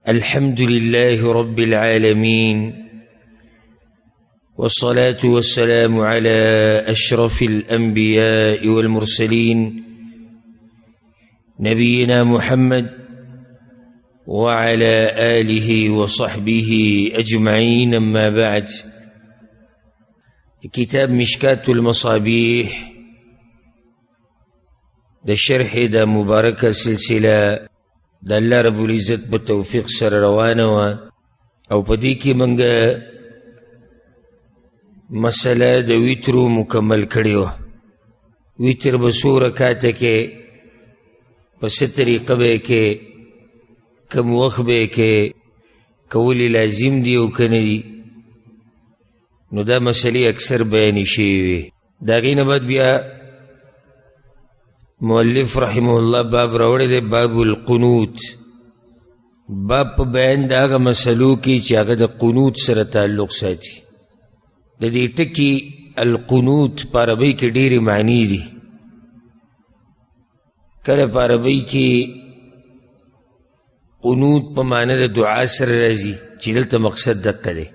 الحمد لله رب العالمين، والصلاة والسلام على أشرف الأنبياء والمرسلين نبينا محمد وعلى آله وصحبه أجمعين. أما بعد، كتاب مشكات المصابيح ده شرح ده مباركة سلسلة ده الله رب العزت بتوفیق سر روانه او پدی کی منگا مسئلہ ده ویترو مکمل کریو. ویتر بسو رکاته کے پس طریقه بے کے کم وقت بے کے کولی لازم دیو کنی نو دا مسئلی اکثر بیانی شیوی. دا غین بعد بیا مؤلف رحمه الله باب راوڑے دے باب القنوت، باب پا بیان دا آغا مسئلو کی چی آغا دا قنوت سر تعلق ساتی. دا دی ٹکی القنوت پاربئی کے دیر معنی دی. کل پاربئی کی قنوت پا معنی دا دعا سر رازی چی دلتا مقصد دقا دے.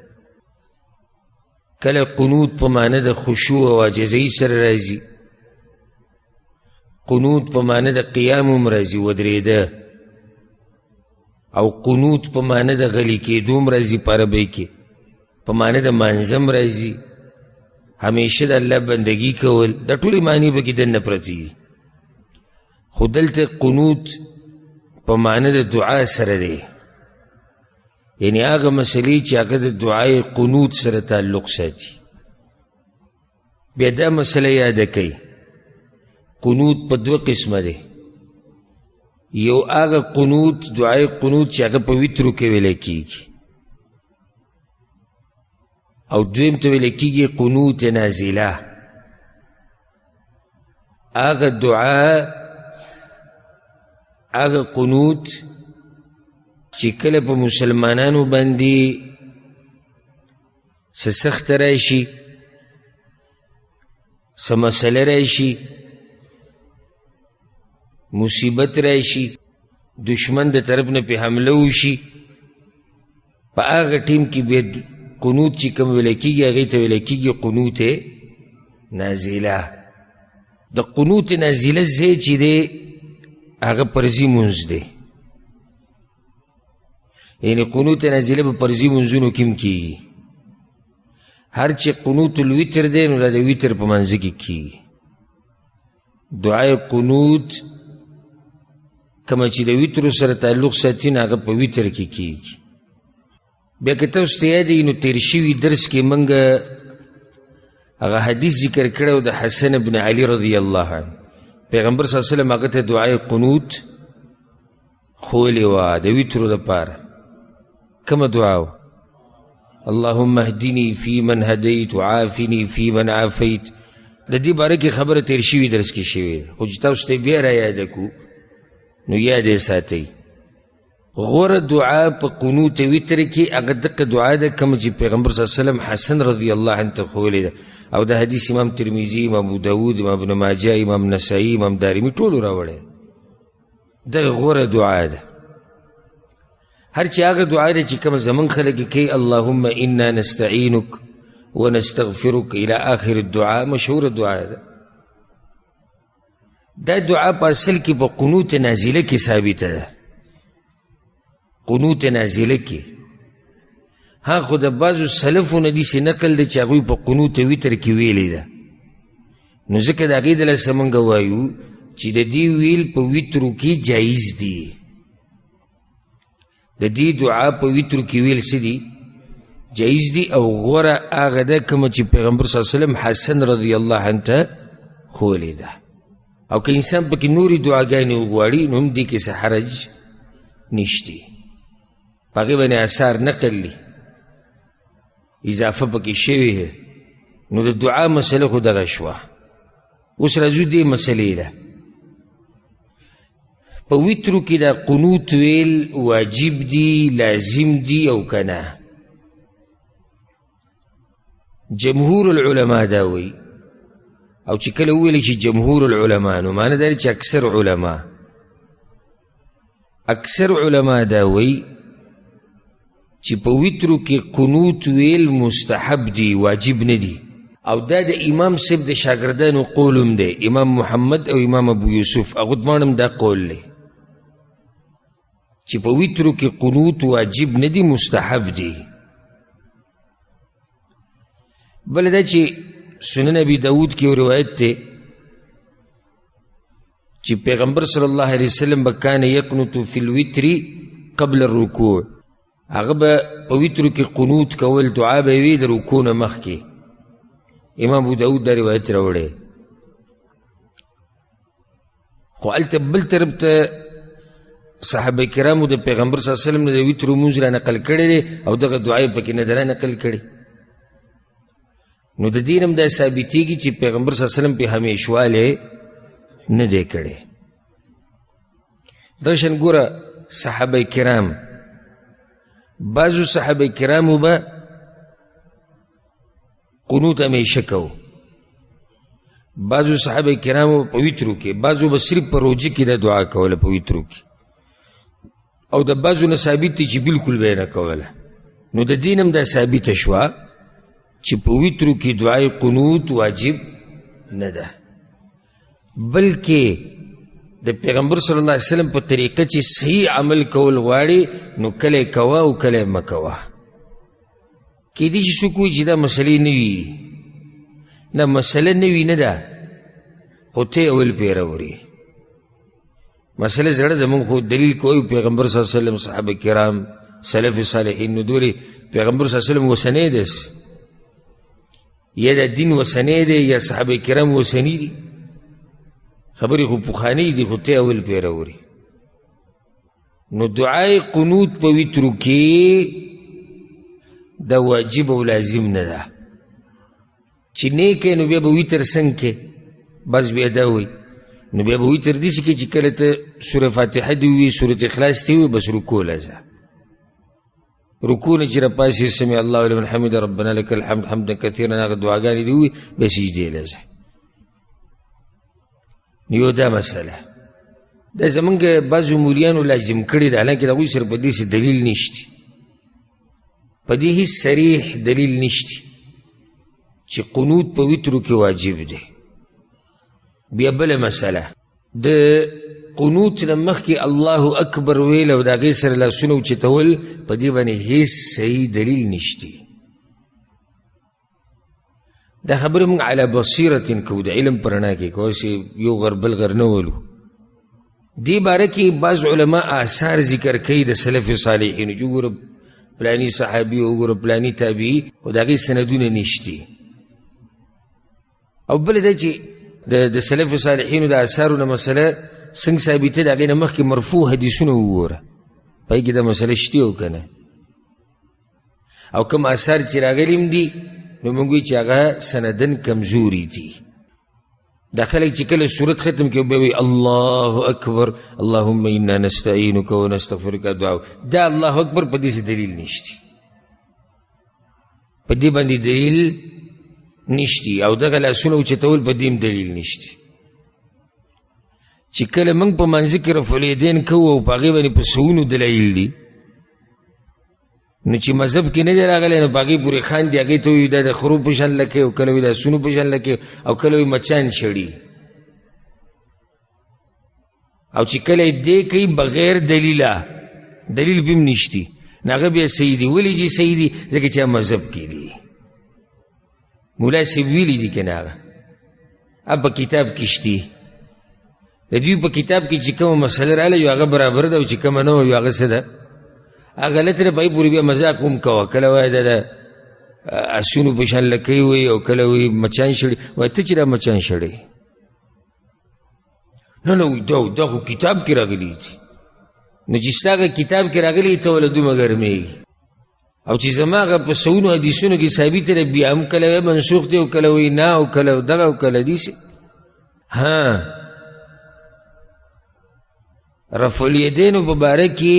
کل قنوت پا معنی دا خشوع و عجزی سر رازی. قنوت پا معنی دا قیام امرازی ودریده، او قنوت پا معنی دا غلی که دوم رازی پاربئی که پا معنی دا منظم رازی ہمیشہ دا اللہ بندگی کول. دا طولی معنی با کی دن نپرتی خود دلتا قنوت پا معنی دا دعا سر دے، یعنی آغا مسئلی چی آغا دا دعای قنوت سر تعلق ساتی. بیا دا مسئلہ یاد کئی قنوت پا دو قسم دے. یو آغا قنوت دعای قنوت چی آغا پا ویترو کے ویلے کی گی، او دویم تو ویلے کی گی قنوت نازلہ. آغا دعا آغا قنوت چی کل پا مسلمانانو بندی سسخت رائشی سمسل رائشی مصیبت رائشی دشمن دا طرف نے پہ حملوشی پا آغا ٹیم کی بید قنوت چی کم ولکی گی آغیتا ولکی گی قنوت نازلہ. دا قنوت نازلہ زی چی دے آغا پرزی منز دے، یعنی قنوت نازلہ با پرزی منزونو کم کی گی. ہر چی قنوت الویتر دے نو دا ویتر پا منزکی کی گی. دعای قنوت کما چی دا ویترو سر تعلق ساتین آغا پا ویتر کی گی. بیا که تاسو ته یاد وي نو تیر شوي درس کې منګه هغه حدیث ذکر کړی د حسن بن علي رضی الله عنه. پیغمبر صلی الله علیه وسلم هغه ته دعای قنوت ښوولې وه د ویترو دپاره. کومه دعا وه؟ اللهم اهدني فی من هدیت وعافني فی من عافیت. د دې باره کې خبره تیر شوي درس کې شوې ده، خو چې تاسو ته بیا را یاده کړو نو یاد یې ساتئ. غور دعا پا قنوت ویتر کی اگر دق دعا دا کم جی پیغمبر صلی اللہ علیہ وسلم حسن رضی اللہ عنہ تخولی دا، او دا حدیث امام ترمیزی، امام ابو داود، امام ابن ماجہ، امام نسائی، امام دارمی طولو راوڑے. دا غور دعا دا ہر چی آگر دعا دا چی کم زمن خلقی کی اللہم انا نستعینک ونستغفرک الى آخر الدعا مشہور دعا دا. دا دعا پا اصل کی پا قنوت نازلہ کی ثابت دا، قنوت نازلہ کی. ہاں خود بعضو سلفو ندی سے نقل دے چاگوی پا قنوت ویتر کی ویلی دا. نو ذکر دا غید اللہ سمنگا وایو چی دا دی ویل پا ویترو کی جائز دی. دا دی دعا پا ویترو کی ویل سی دی جائز دی. او غورا آغا دا کما چی پیغمبر صلی اللہ علیہ وسلم حسن رضی اللہ عنہ تا خولی دا. او که انسان پا کی نوری دعاگانی اگواری نو هم دی کسی حرج نشتی، باقی بنی اثار نقل لی اضافه پکی شوی ہے. نو دا دعا مسئلہ خود غشوا. اس رازو دی مسئلہ دا پا ویترو کی دا قنوت ویل واجب دی لازم دی او کنا. جمهور العلماء داوی او چی کل اولی چی جمهور العلماء نو مانا داری چی اکثر علماء داوی چې په ویترو کې قنوت ویل مستحب دی، واجب نه دی. او دا د امام صاحب د شاګردانو قول هم دی، امام محمد او امام ابو یوسف هغو دواړه هم دا قول دی چې په ویترو کې قنوت واجب نه دی، مستحب دی. بل دا چې سنن ابي داود کې یو روایت دی چې پیغمبر صلی الله علیه وسلم به کان یقنط فی الوتر قبل الرکوع، هغه به په ویترو کې قنوت کول، دعا به وي د رکوع نه مخکې. امام ابو داود دا روایت راوړی. خو هلته بل طرف ته صحابه کرامو د پیغمبر صلی الله علیه وسلم نه د ویتر لمونځ را نقل کړی دی او دغه دعا یې پکې نه ده را نقل کړې. نو د دې هم دا ثابتېږي چې پیغمبر صلی الله علیه وسلم پې همیشوالی نه دی کړی. دا شان ګوره صحابه کرام، بعضو صحابه کرامو به قنوت همیشه کو، بعضو صحابه کرامو په ویترو کې، بعضو به صرف په روجه کې دا دعا کوله په ویترو کې، او د بعضو نه ثابت دی چې بالکل به یې نه کوله. نو د دین هم دا ثابته شوه چې په ویترو کې دعای قنوت واجب نه ده، بلکې د پیغمبر صلی الله علیه وسلم په طریقه چې صحیح عمل کول غواړي نو کله یې کوه او کله یې مه کوه. کیدای شي څوک وایي چې دا مسلې نه وي، نه مسله نه وي نه ده، خو ته اول پرې راوړې. مسله زړه زمونږ خو دلیل کوي پیغمبر صلی الله علیه وسلم، صحابه کرام، سلف صالحین. نو دولې پیغمبر صلی الله علیه وسلم وسنی دس، یا د دین وسنی دی یا صحابه کرام وسنی دي، خبرې خو پخوانۍ دي، خو ته اول پرې راوړې. نو دعای قنوت په ویترو کې دا واجب او لازم نه ده. چې نه کوې نو بیا به ویتر څنګه کې، بس بیا دا وایي نو بیا به ویتر داسې کې چې کله ته سوره فاتحه دې ووایي، سورة اخلاص دې ووایي، بس رکوع له ځه. رکوع نه چې راپاسې سمع الله لمن حمده ربنا لك الحمد حمدا کثیرا، هغه دعاګانې دې ووایي، بیا سجدې له ځه. یو دا مسله دا زمونږ بعضو مولیانو لازم کړې ده، حالانکې د هغوی سره په دې دلیل نشته، په دې هېڅ صریح دلیل نشته چې قنوت په ویترو کې واجب دی. بیا بله مسله د قنوت نه مخکې الله اکبر ویل او د هغې سره لاسونه اوچتول، په دې باندې هېڅ صحیح دلیل نشته. دا خبره موږ علی بصیرت کوو، د علم په رڼا کې کوو، چې یو غر بل غر نه ولو. دې باره کې بعض علما آثار ذکر کوي د سلف صالحینو، چې وګوره پلانی صحابي وګوره پلانی تابعي، خو د هغې سندونه نشتي. او بل دا چې د سلف صالحینو د آثارو نه مسله څنګه ثابته ده، هغې نه مخکې مرفوع حدیثونه وګوره، پای کې دا مسله شتي او که نه. او کوم آثار چې راغلي هم دي نو موږ وایو چې هغه سندن کمزوري دي. دا خلک چې کله صورت ختم کړي بیا وایي الله اکبر اللهم انا نستعینک ونستغفرک، دعا دا الله اکبر په دې دلیل نشتی، په دې باندې دلیل نشتی. او دغه لاسونه اوچتول په دې هم دلیل نشتی. چې کله موږ په منځ کې رفع الیدین کوو او په هغې باندې په سوونو دلایل دي، نو چې مذهب کې نه دی راغلی نو په هغې پورې خاندي، هغې ته وایي دا د خرو په شان لکې، او کله وایي د اسونو په شان لکې، او کله وایي مچان شړي. او چې کله یې دې کوي بغیر دلیله، دلیل به هم نشتي، نو هغه بیا صحیح دي. ولې چې صحیح دي؟ ځکه چې مذهب کې دي، مولا صاحب ویلي دي که نه، هغه په کتاب کې شتي. د دوی په کتاب کې چې کومه مسله راغله یو هغه برابر ده، او چې کومه نه وه یو هغه څه ده، هغه غلط نه، په هغې پورې بیا مذاق هم کوه. کله وایه دا د اسونو په شان لکۍ وایي، او کله وایي مچان شړي. وایه ته چې دا مچان شړی، نه نه وایي دا خو کتاب کې راغلي دي. نو چې ستا هغه کتاب کې راغلي ته وله دومره ګرمېږي، او چې زما هغه په سونو حدیثونو کې ثابته ده، بیا هم کله وایي منسوخ دی، او کله وایي نه، او کله دغه، او کله داسې. ها رفع الیدینو په باره کې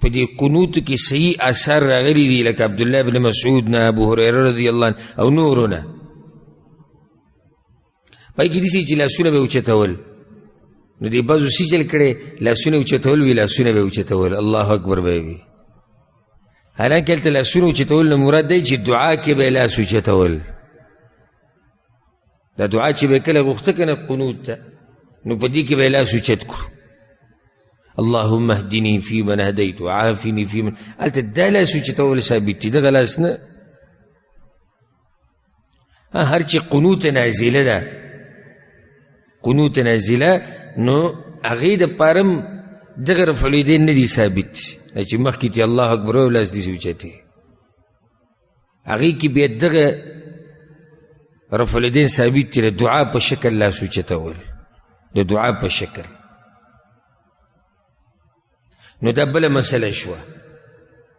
په دې قنوتو کې صحیح اثار راغلي دي، لکه عبدالله بن مسعود نه، ابو هریره رضی الله عنه او نورو نه. پای کې داسې چې لاسونه به اوچتول، نو دې بعضو څه چل کړی، لاسونه اوچتول وي، لاسونه به اوچتول، الله اکبر به وي. حالانکه هلته لاسونه اوچتول نه مراد دی چې دعا کې به یې لاس اوچتول. دا دعا چې به یې کله غوښته که نه قنوت ته، نو په دې کې به یې لاس اوچت کړو. اللهم اهدني فيمن هديت وعافني فيمن، هلته دا لاس اوچتول ثابت دي، دغه لاس نه. هر چې قنوت نازله ده، قنوت نازله، نو هغې دپاره هم دغه رفع الیدین نه دي ثابت چې مخکې تی الله اکبر او لاس داسې اوچتې، هغې کې بیا دغه رفع الیدین ثابت دي، د دعا په شکل لاس اوچتول، د دعا په شکل. نو دا بله مسله شوه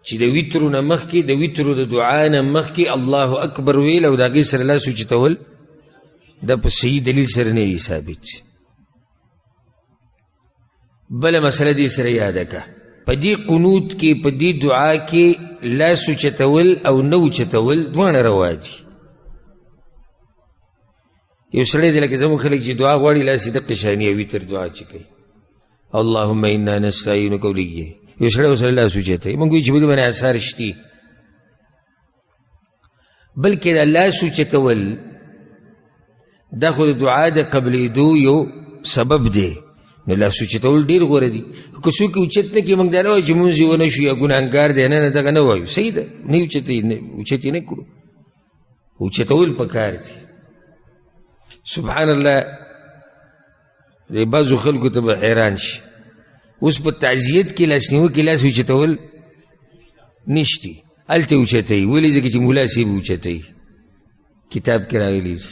چې د ویترو نه مخکې، د ویترو د دعا نه مخکې الله اکبر ویل او د هغې سره لاس اوچتول، دا په صحیح دلیل سره نه وي ثابت. بله مسله دې سره یاده که، په دې قنوت کې، په دې دعا کې لاس اوچتول او نه اوچتول دواړه روا دي. یو سړی دی لکه زموږ خلک چې دعا غواړي لاس یې دقې شاني ویتر دعا چې کوي اللهم انا نستعینک ولیه، یو سړی ورسره لاس اوچتوي، موږ وایو چې په دې باندې اثار شتي، بلکې دا لاس اوچتول دا خو د دعا د قبلېدو یو سبب دی. نو لاس اوچتول ډېر غوره دي. که څوک یې اوچت نه کړي، موږ دا نه وایو چې مونځ یې ونه شو یا ګناهګار دی، نه نه، دغه نه وایو، صحیح ده، نه اوچت یې نه کړو، اوچتول پکار دي. سبحان الله، د بعضو خلکو ته به حیران شي، اوس په تعزیت کې لاسنیوه کې لاس اوچتول نشتی، هلته اوچتوي. ولې؟ ځکه چې ملا صاحب اوچتوي، کتاب کې راغلي دي.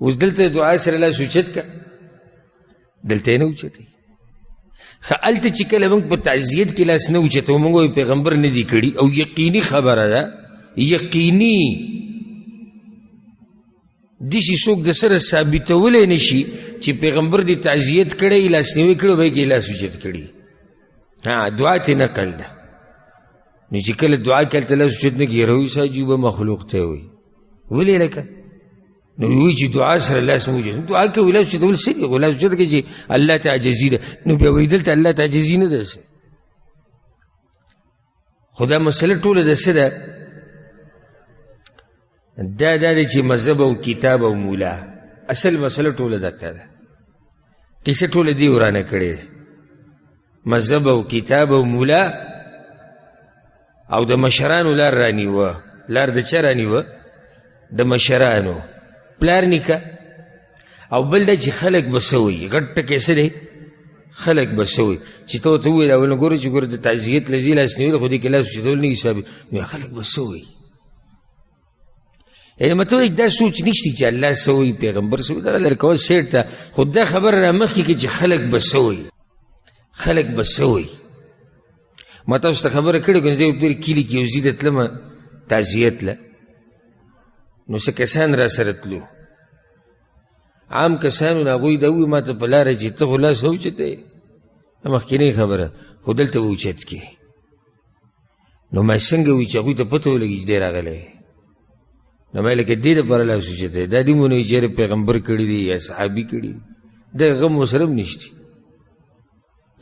اوس دلته دعا سره لاس اوچت که، دلته یې نه اوچتوي. ښه، هلته چې کله موږ په تعزیت کې لاس نه اوچتوو، موږ وایو پیغمبر نه دي کړي، او یقیني خبره ده، یقیني داسې څوک د سره ثابتولی نه شي چې پیغمبر دې تعزیت کړی، لاسنیوی کړی، به یې کې لاس اوچت کړي. دعا ته نقل ده. نو چې کله دعا کې هلته لاس اوچت نه کړي، روي عجیبه مخلوق ته وایي. ولې لکه نو وایي چې دعا سره لاس مو اوچت، دعا کوي لاس اوچتول څه دي؟ خو لاس اوچت کړي چې الله ته عاجزي ده، نو بیا وایي دلته الله ته عاجزي نه ده. خو دا مسله ټوله د څه ده؟ دا دی چې مذهب او کتاب او مولا، اصل مسله ټوله دقه ده. کیسه ټوله دی ورانه کړې، مذهب او کتاب او مولا او د مشرانو لار رانیوه. لار د چا رانیوه؟ د مشرانو، پلار نیکه. او بل دا چې خلک به څه وایي، غټ ټکی څه دی؟ خلک به څه وایي چې ته ورته ووایې اول نه ګوره چې ګوره د تعزیت لذي لاس نیول، خو دې کې لاس اوچتول نه وي ثابت، نو خلک به څه وایي؟ یعنې مطلب دا سوچ نشتی چې الله څه وایي، پیغمبر څه وایي، دغه لرې کول سیټ ته. خو دا خبره را مخکې کړي چې خلک به څه وایي، خلک به څه وایي. ما تاسو ته خبره کړې که زه پیر کلي کې یو ځای ته تلمه تعزیت له، نو څه کسان را سره تلو، عام کسانو، نو هغوی دا ووایي ما ته په لاره چې ته خو لاس نه اوچتوې، مخکینۍ خبره، خو دلته به اوچت کړې. نو ما څنګه وایي چې هغوی ته پته ولګي چې دی راغلی، نو ما لکه دې دپاره لاس اوچتوي، دا دې مو نه وي چې پیغمبر کړي دي یا صحابي کړي دي، دغه غم ورسره هم نشته.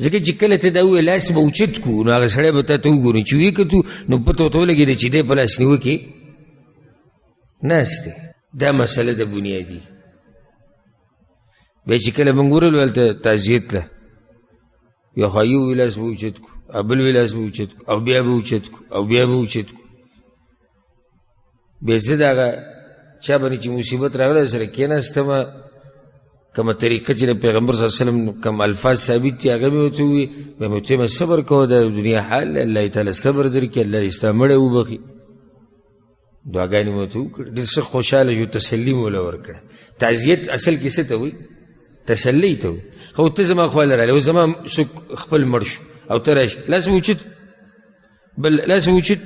ځکه چې کله ته دا ووایې لاس به اوچت کړو، نو هغه سړی به تا ته وګوري چې ویې کتو، نو پته ورته ولګېده چې دی په لاس نیوه کې ناست دی. دا مسله د بنیادي. بیا چې کله موږ ورغلو هلته تعزیت له، یو خوا یو وی لاس به اوچت کړو، او بل وی لاس به اوچت کړو، او بیا به اوچت کړو، او بیا به اوچت کړو. بیا زه د هغه چا باندې چې مصیبت راغلی سره کېناستمه، کومه طریقه چې د پیغمبر صلی الله علیه وسلم کوم الفاظ ثابت دي هغه مې ورته ووایي. بیا مې ورته ویل صبر کوه، د دنیا حال دی، الله تعالی صبر درکړي، الله دې ستا مړی وبخي. دعاګانې مې ورته وکړې، ډېر ښه خوشحاله شو، تسلي مې وله ورکړه. تعزیت اصل کې څه ته وایي؟ تسلی ته وایي. خو ته زما خواله راغلی، اوس زما څوک خپل مړ شو او ته راشي، لاس مې اوچت، بل لاس مې اوچت،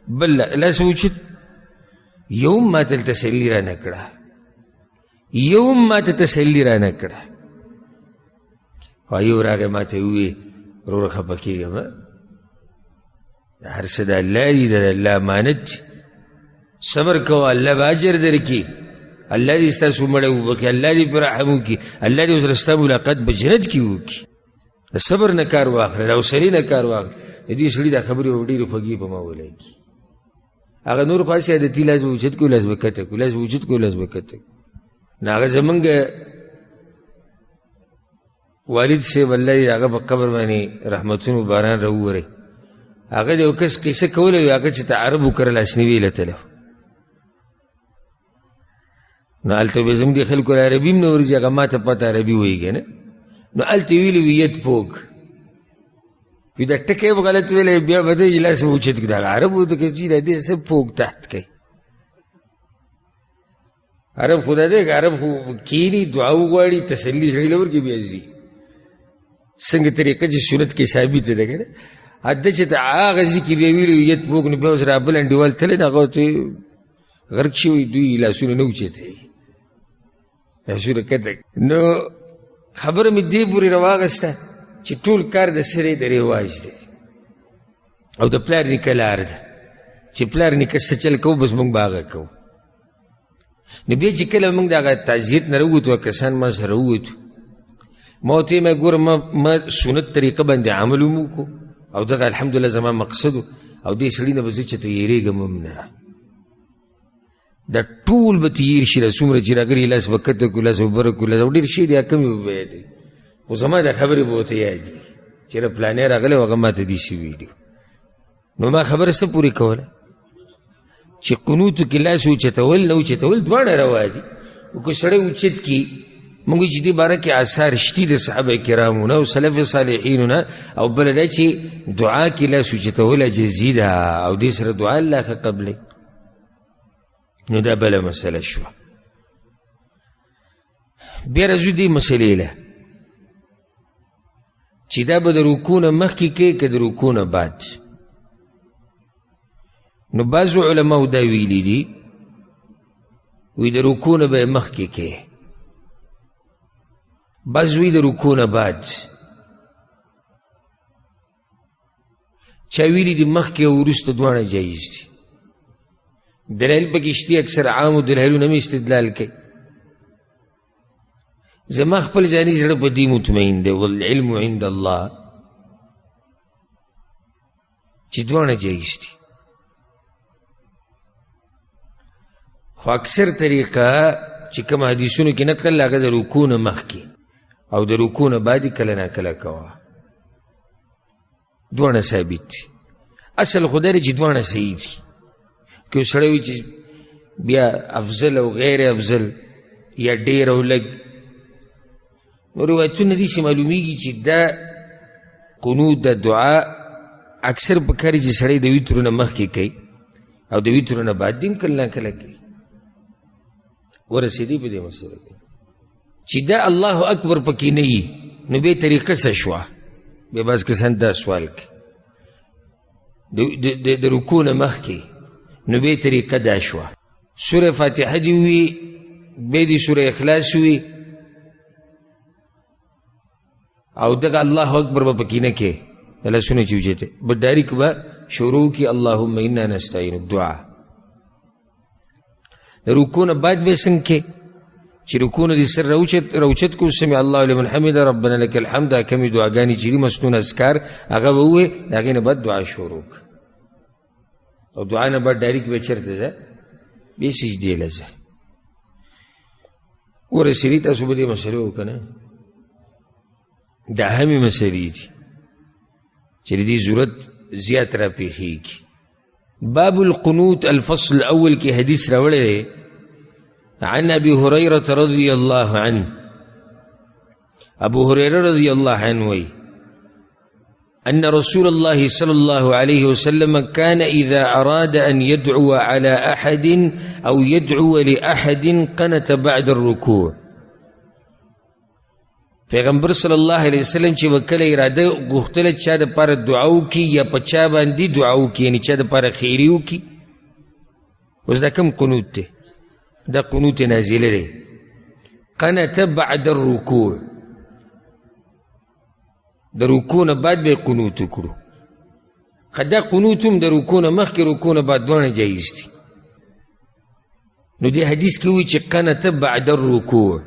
بل لاس مې اوچت، یو ما ته تسلی را نه کړه، یو ما ته تسلی را نه کړه. یو راغی ما ته ووایي وروره خفه کېږم، هر څه د الله دي، د الله امانت دي، صبر کوه، الله به اجر درکړي، الله دې ستاسو مړی وبخي، الله دې پرې رحم وکړي، الله دې ورسره ستا ملاقات په جنت کې وکړي. د صبر نه کار واخله، د حوصلې نه کار واخله. دې سړي دا خبرې ډېرې خوږې په ما ولګي. هغه نور خو هسې عادتي لاس به اوچت کړو، لاس به کته کړو، لاس به اوچت کړو، لاس به کته کړو. نو هغه زمونږ والد صاحب الله یې هغه په قبر باندې رحمتونو باران راووری، هغه د یو کس قصه کوله وي، هغه چې ته عربو کره لاسنیوي له تلف. نو هلته به زموږ د خلکو عربي هم نه ورځي، هغه ما ته پته عربي وایي نه. نو هلته ویلي وي ید پوک، وي دا ټکی به غلط ویلی، بیا به ته لاس به اوچت کړي. هغه عرب ورته کوي چې دا دې څه پوک تحت کوي. عرب خو دا دی که عرب خو کیني دعا وغواړي تسلي سړي له ورکړي بیا ځي. څنګه طریقه چې سنت کې ثابته ده که نه، هده چې ته هغه ځي کې بیا ویلي وي ید پوک، نو بیا اوس را بل انډیوال تللی نو هغه ورته غرق شوي، دوی لاسونه نه اوچتوي، لاسونه کته. نو خبره مې دې پورې راواغسته چې ټول کار د سره د رواج دی او د پلار نیکه لار ده، چې پلار نیکه څه چل کوو بس موږ به هغه کوو. نو بیا چې کله موږ د هغه تعزیت نه راووتو، کسان ما سره ووتو، ما ورته ویل ګوره ما سنت طریقه باندې عمل هم وکړو او دغه الحمدلله زما مقصد و، او دې سړي نه به زه چې ته یېرېږم هم نه، دا ټول به تېر شي، دا څومره چې راغلي لاس به کته کړو، لاس به بره کړو، لاس ډېر شي دی، کمې به یادوي، خو زما دا خبرې به ورته یاد دي چې یاره پلانی راغلی و هغه ما ته داسې ویلي. نو ما خبره څه پورې کوله چې قنوتو کې لاس اوچتول نه اوچتول دواړه روا دي. او که سړی اوچت کړي، موږ چې دې باره کې آثار شتي د صحابه کرامو نه او سلف صالحینو نه، او بله دا چې دعا کې لاس اوچتول عجزي ده او دې سره دعا الله ښه قبلوي. نو دا بله مسله شوه. بیا راځو دې مسلې له چې دا به د رکوع نه مخکې کوې که د رکوع نه بعد. نو بعضو علماو دا ویلي دي، وی د رکوع نه به یې مخکې کوې، بعض وی د رکوع نه بعد، چا ویلي دي مخکې او وروسته دواړه جایز دي. دلایل پکې شتي، اکثر عامو دلایلونه مې استدلال کوي. زما خپل ځاني زړه په دې مطمئن دی، والعلم عند الله، چې دواړه جایز دي. خو اکثر طریقه چې کوم حدیثونو کې نقل هغه د رکوع نه مخکې او د رکوع نه بعد کله نه کله کوه، دواړه ثابت دي. اصل خو دا دی چې دواړه صحیح دي. که یو سړی وي چې بیا افضل او غیر افضل یا ډېر او لږ، نو روایتونه داسې معلومیږي چې دا قنوت د دعا اکثر پکار چې سړی د ویترو نه مخکې کوي او د ویترو نه بعد دې هم کله نه کله کوي. ورسېدی په دې مسله کې چې دا الله اکبر پکې نه وي، نو بیا طریقه څه شوه؟ بیا بعض کسان دا سوال کوي د رکوع نه مخکې، نو بیا طریقه دا شوه سوره فاتحه دې وي، بیا دې سوره اخلاص وي، او دغه الله اکبر به پکې نه کې، لاسونه چې اوچته به ډایرک به شروع کړي اللهم انا نستعین دعا. د رکوع نه بعد به څنګه کې چې رکوع نه دې سر راوچت کړو، سمع الله لمن حمده ربنا لك الحمد، دا کمې دعاګانې چې دي مسنون اذکار هغه به ووایې، د هغې نه بعد دعا شروع کړه، او دعا نه بعد ډایرک به چېرته ځه؟ بیا سجدې له ځه. ورسېدي تاسو به دې مسلې وکړه نه، دا اهمې مسلې دي چې د دې ضرورت زیات را پېښېږي. باب القنوت الفصل الاول کې حدیث راوړی دی عن ابي هريره رضي الله عنه. ابو هريره رضي الله عنه وی ان رسول الله صلى الله عليه وسلم كان اذا اراد ان يدعو على احد او يدعو لاحد قنت بعد الركوع. پیغمبر صلی الله علیه وسلم چې وکله اراده غوښتله چا دپاره دعا وکړي یا په چا باندې دعا وکړي، یعنې چا دپاره خیري وکړي. اوس دا کوم قنوت دی؟ دا قنوت نازله دی. قنت بعد الرکوع، د رکوع نه بعد به یې قنوت وکړو. خو دا قنوت هم د رکوع نه مخکې رکوع نه بعد دواړه جایز دي. نو دې حدیث کې وایي چې قنت بعد الرکوع،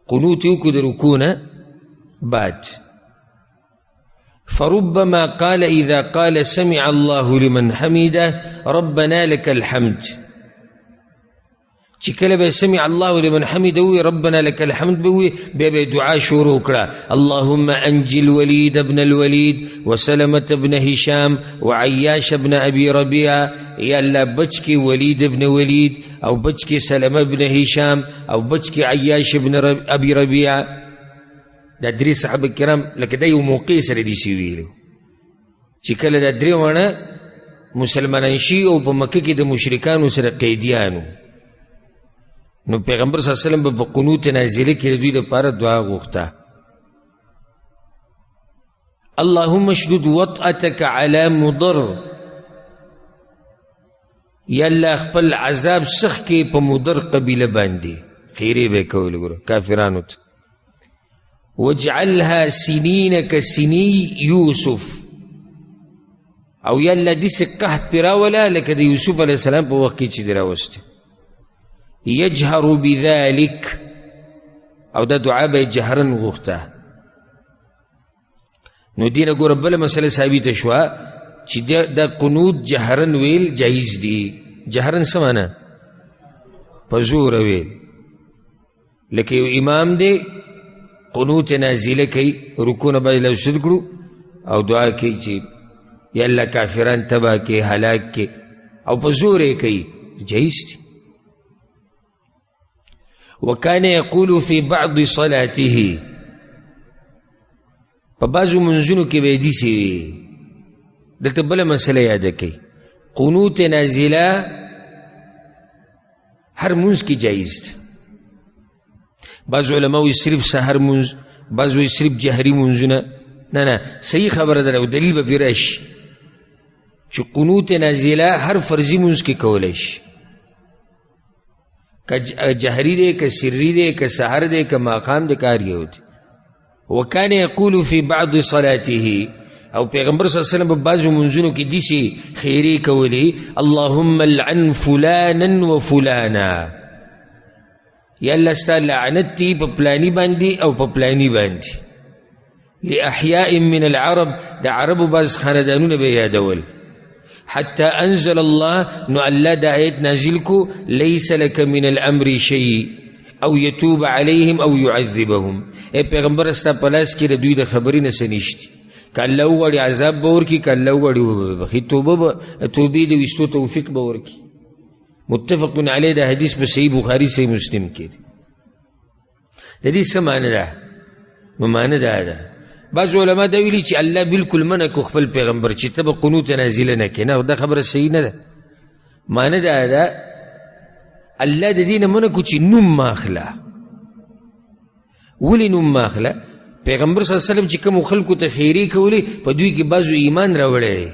قنوت یو کو د رکوع نه بعد. فربما قال اذا قال سمع الله لمن حمده ربنا لك الحمد، چې کله به سمع الله لمن حمده وي ربنا لك الحمد به وي، بیا به دعا شروع کړه اللهم انجي الوليد بن الوليد وسلمة بن هشام وعياش بن ابي ربيعه، یا الله بچ کی ولید بن ولید او بچ کی سلمة بن هشام او بچ کی عیاش بن ابي ربيعه. دا درې صحابه کرام لکه دا یو موقع سره دي شي ویلو چې کله دا درې ونه مسلمانان شي او په مکه کې د مشرکانو سره قیدیانو، نو پیغمبر صلی الله علیه وسلم په قنوت نازله کې دوی لپاره دعا غوښته اللهم اشدد وطأتك على مضر، یا الله خپل عذاب سخ کې په مضر قبیله باندې خیرې به کول ګورو کافرانو ته، واجعلها سنین کسنی یوسف، او یا الله داسې قحط پرې راوله لکه د یوسف علیه السلام په وخت کې چې دې راوستی یجهر بذلك، او دا دعا به جهرن غوښته. نو دینه ګوره بله مسله ثابته شوه چې دا قنوت جهرن ویل جایز دی. جهرن څه معنی؟ په زوره ویل، لکه یو امام دی قنوت نازله کوي رکوع باندې لوسد کړو او دعا کوي چې یا الله کافران تباه کې هلاک کې، او په زور یې کوي جایز دی. وكان يقول في بعض صلاته، په بعضو منځونو کې به یې داسې وي. دلته بله مسله یاده کوي، قنوت نازله هر منځ کې جایز ده. بعض علما وایي صرف سحر منځ، بعض وایي صرف جهري منځونه. نه صحیح خبره ده او دلیل به پرې راشي چې قنوت نازله هر فرضي منځ کې کولی شي، که جهری دے که سری دے که سحر دے که ماقام دے کار یو دی. وکان یقول فی بعض صلاته، او پیغمبر صلی اللہ علیہ وسلم بعض منزونو کی دیسی خیری کولی اللهم لعن فلانا و فلانا، یا اللہ ستا لعنت تی پا پلانی باندی او پا پلانی باندی. لأحیاء من العرب، دا عرب بعض خاندانون بیادول. حتى انزل الله، نو الله دا آیت نازل کو لیس لك من الامر شيء او يتوب عليهم او يعذبهم. اے پیغمبر استا پلاس کی دوی دا خبری نسنیشتی که اللہ وغاڑی عذاب باور کی، که اللہ وغاڑی بخی توبی دا وستو توفیق باور کی. متفق علیہ دا حدیث پر صحیح بخاری صحیح مسلم کی دا دی سا معنی دا. نو معنی دا بعض علماء دا ویلی چې الله بالکل منع کو خپل پیغمبر چې ته به قنوت نازله نه کړې، نه دا خبره صحیح نه ده. معنی دا ده الله د دې نه منع کو چې نوم ما اخله. ولې نوم ما اخله؟ پیغمبر صلی الله علیه وسلم چې کوم خلکو ته خیری کولی په دوی کې بعضو ایمان راوړی،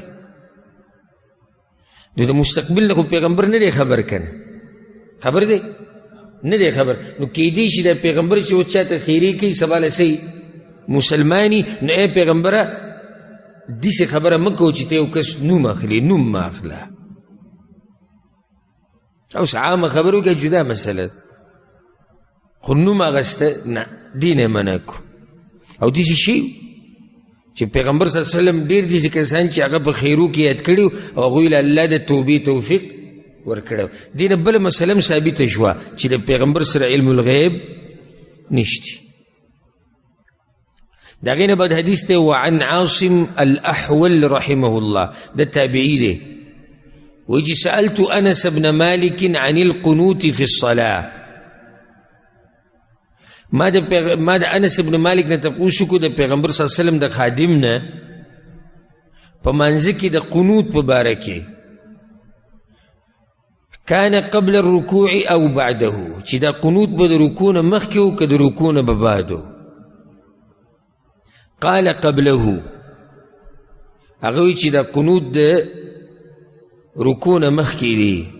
دوی د مستقبل نه خو پیغمبر نه دی خبر کنه، خبر دی نه دی خبر. نو کیدی شي د پیغمبر چې و چاته خیری کوي سبا لسی مسلمانی، نو اے پیغمبره دیسی خبره مکو چې ته یو کس نوم اخلی، نوم ما اخله. اوس عام خبرو که جدا مسئله، خو نوم اغسته نه دین منع کو. او دیسی شی چې پیغمبر صلی اللہ علیہ وسلم ډیر دیسی کسان چې هغه په خیرو کې یاد کړي او هغوی له الله د توبې توفیق ورکړو. دینه بله مسله ثابته شوه چې د پیغمبر سره علم الغیب نشتی. دا غینه بعد حدیث ته وعن عاصم الاحول رحمه الله، دا تابعی ده، ویجی سألت انس بن مالک عن القنوت في الصلاة. ما دا انس بن مالک نه تپوسو کو د پیغمبر صلی الله علیه وسلم د خادم نه په منځ کې د قنوت په باره کې، کان قبل الرکوع او بعده، چې دا قنوت به د رکوع نه مخکې و که د رکوع نه به بعدو. قال قبله، هغه چې دا قنوت د رکوع نه مخکې دی.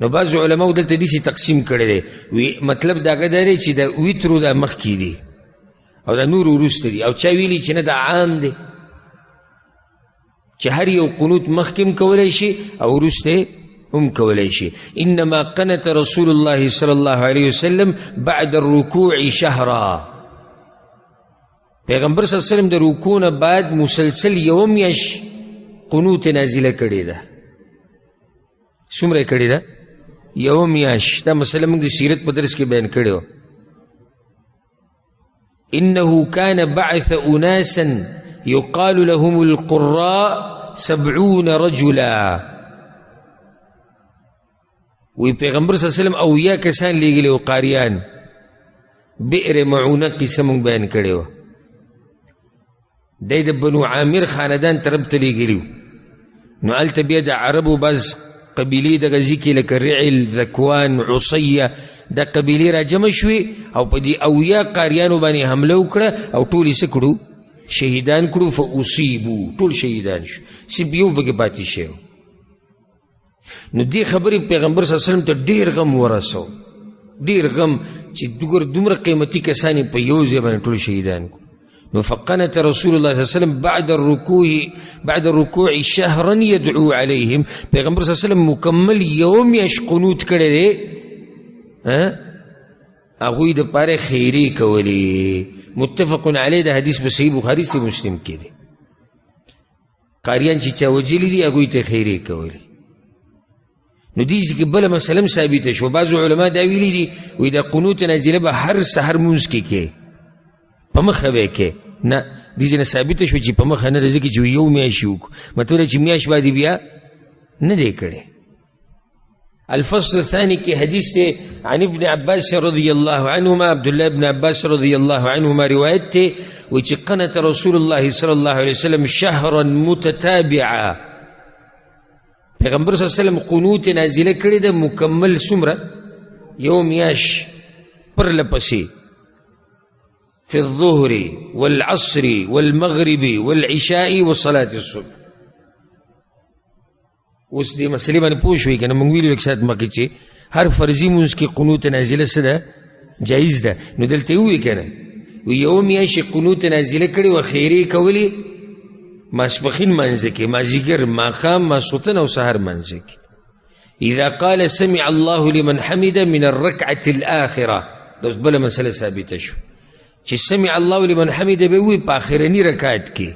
نو بعض علماء دلته دیسی تقسیم کړی دی، وی مطلب دا هغه دی چې د ویترو دا مخکې دی او دا نور وروسته دی، او چا ویلي چې نه دا عام دی چې هر یو قنوت مخکې هم کولی شي او وروسته هم کولی شي. انما قنت رسول الله صلی الله علیه وسلم بعد الرکوع شهرا، پیغمبر صلی الله علیه وسلم د رکوع نه بعد مسلسل یوه میاشت قنوت نازله کړې ده. څومره یې کړې ده؟ یوه میاشت. دا مسله موږ د سیرت په درس کې بیان کړې وه. انه كان بعث اناسا يقال لهم القراء 70 رجلا. وی پیغمبر صلی الله علیه وسلم اویا کسان لیږلي وو قاریان. بئر معونه قصه موږ بیان کړې وه. دی د بنو عامر خاندان طرف ته لیږلي وو. نو هلته بیا د عربو بعض قبیلې دغه ځي کې لکه رعل، ذکوان، عصیه، دا قبیلې را جمع شوې او په دې اویا قاریانو باندې حمله وکړه او ټول یې څه کړو؟ شهیدان کړو. فاصیبو، ټول شهیدان شو، صرف یو پکې پاتې شوی. نو دې خبرې پیغمبر صلی الله علیه وسلم ته ډېر غم ورسو، ډېر غم چې دومره قیمتي کسان یې په یو ځای باندې ټول شهیدان کړو. نو فقنت رسول الله صلی الله علیه وسلم بعد الرکوع شهرا يدعو عليهم. پیغمبر صلی الله علیه وسلم مکمل یو میاشت قنوت کړی دی، هغوی دپاره خیرې کولې. متفق علیه د حدیث په صحیح بخاري صحیح مسلم کې دی. قاریان چې چا وجلي دي هغوی ته خیرې کولې. نو دې کې بله مسله هم ثابته شوه. بعضو علما دا ویلي دي وایي دا قنوت نازله به هر سحر مونځ کې کې په مخه به یې کې. نه، دې ځینې ثابته شوه چې په مخه نه ده، ځکه چې یو میاشت وکړو. مطلب چې میاشت باندې بیا نه دی کړی. الفصل الثاني کې حدیث دی عن ابن عباس رضی الله عنهما. عبدالله ابن عباس رضی الله عنهما روایت دی وایي چې قنت رسول الله صلی الله علیه وسلم شهرا متتابعا. پیغمبر صلی الله علیه وسلم قنوت نازله کړې ده مکمل څومره؟ یو میاشت پرله پسې. في الظهر والعصر والمغرب والعشاء وصلاة الصبح. اوس دې مسلې باندې پوه شوئ که نه؟ موږ ویلو لږ ساعت مخکې چې هر فرضي مونځ کې قنوت نازله څه ده؟ جایز ده. نو دلته یې ووایي که نه؟ یوه میاشت قنوت نازله کړې وه، خیرې کولې ماسپښین منځه کې، مازدیګر، ماښام، ماسخوتن او سهار منځه کې. اذا قال سمع الله لمن حمد من الرکعة الآخرة. دا اوس بله مسله ثابته شو چې سمع الله لمن حمد به وي په آخرني رکعت کې.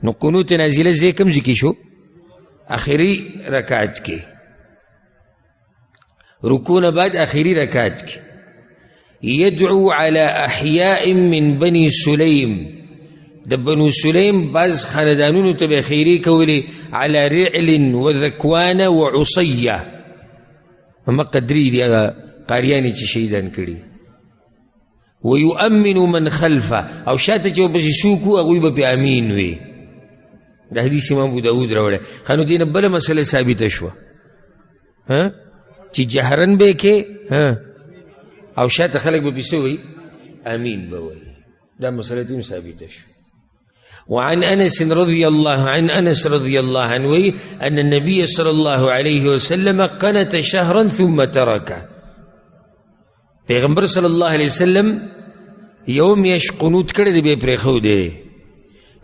نو قنوت نازله ځای کوم ځای کې شو؟ آخری رکعت کې. رکوع نه بعد آخری رکعت کې. يدعو على احیاء من بني سلیم. د بنو سلیم بعض خاندانونو ته به خیرې کولې. على رعل وذکوان وعصیه. مقه درې دي هغه قاریانې چې شهیدان کړي. ويؤمن من خلفه، او شاته چې ورپسې څوک وو هغوی به پې امین وي. دا حدیث امام ابو داود راوړی. ښه نو دې نه بله مسله ثابته شوه چې جهرن به یې کې او شاته خلک به پې څه وایي؟ امین به وایي. دا مسله ته هم ثابته شوه. وعن انس رضي الله عنه ان النبي صلى الله عليه وسلم قنت شهرا ثم تركه. پیغمبر صلی الله علیه وسلم یو میاشت قنوت کړی دی، بیا یې پرېښودی.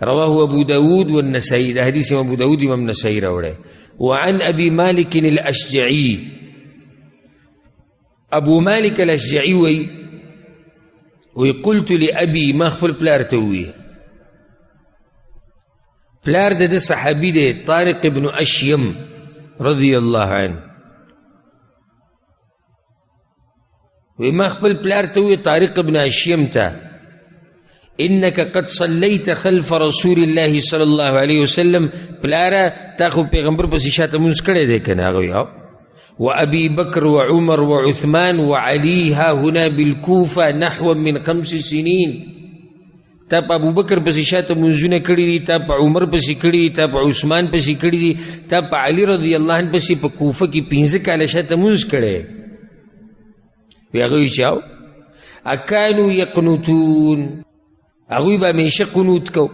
رواه ابو داود والنسائي. دا حدیث ابو داود امام نسائی راوړی. وعن ابي مالك الاشجعي. ابو مالک الاشجعي وی قلت لابي، ما خپل پلار ته وی. پلار د صحابي دی طارق ابن اشیم رضی الله عنه. وی ما خپل پلار ته وی طارق ابن اشیم ته انك قد صليت خلف رسول الله صلى الله عليه وسلم. پلاره تا خو پیغمبر پسې شاته مونځ کړی دی که نه؟ هغه وی وابي بكر وعمر وعثمان وعلي ها هنا بالكوفه نحو من 5 سنين. تا په ابو بکر پسې شاته مونځونه کړي دي، تا په عمر پسې کړي دي، تا په عثمان پسې کړي دي، تا په علي رضی الله عنه پسې په کوفه کې 15 کاله شاته مونځ کړی. وی هغه وی چې اکانو یقنوتون، هغوی به همیشه قنوت کو،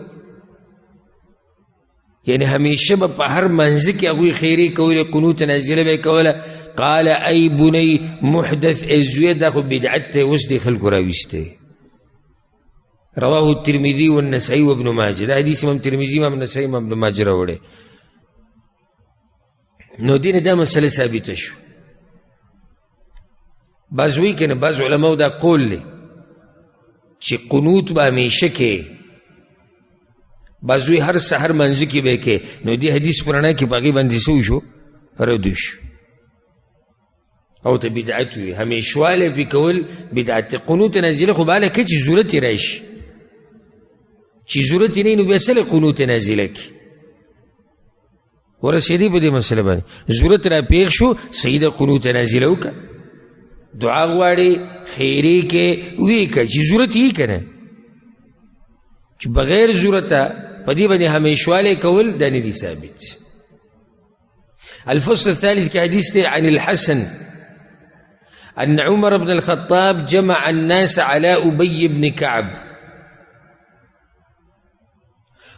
یعنی همیشه به په هر منځ کې هغوی خیرې کولې، قنوت نازله به یې کوله. قال ای بنی محدث، ای زویه دا خو بدعت دی، اوس دې خلکو راویستی. رواه الترمذي والنسائي وابن ماجه. دا حدیث امام ترمذي، امام نسائي، امام ابن ماجه راوړی. نو دې نه دا مسله ثابته شو. بعض وایي که نه، بعض علماو دا قول دی چې قنوت به همیشه کې بعضوی هر سحر منځ کې به کې، نو دې حدیث په رڼا کې په هغې باندې څه وشو؟ رد شو او ته بدعت وي. همیشوالی پې کول بدعت دی. قنوت نازله خو به هله که چې ضرورت یې راشي، چې ضرورت یې نه وي نو بیا څه قنوت نازله کړي. ورسېدی په دې مسله باندې ضرورت را پیښ شو، صحیح ده قنوت نازله وکړه، دعا غواړې خیرې کې ویې که چې ضرورت یې که نه، چې بغیر ضرورته په دې باندې همیشوالی کول دا نه دي ثابت. الفصل الثالث کې حدیث دی عن الحسن أن عمر بن الخطاب جمع الناس على أبي بن كعب.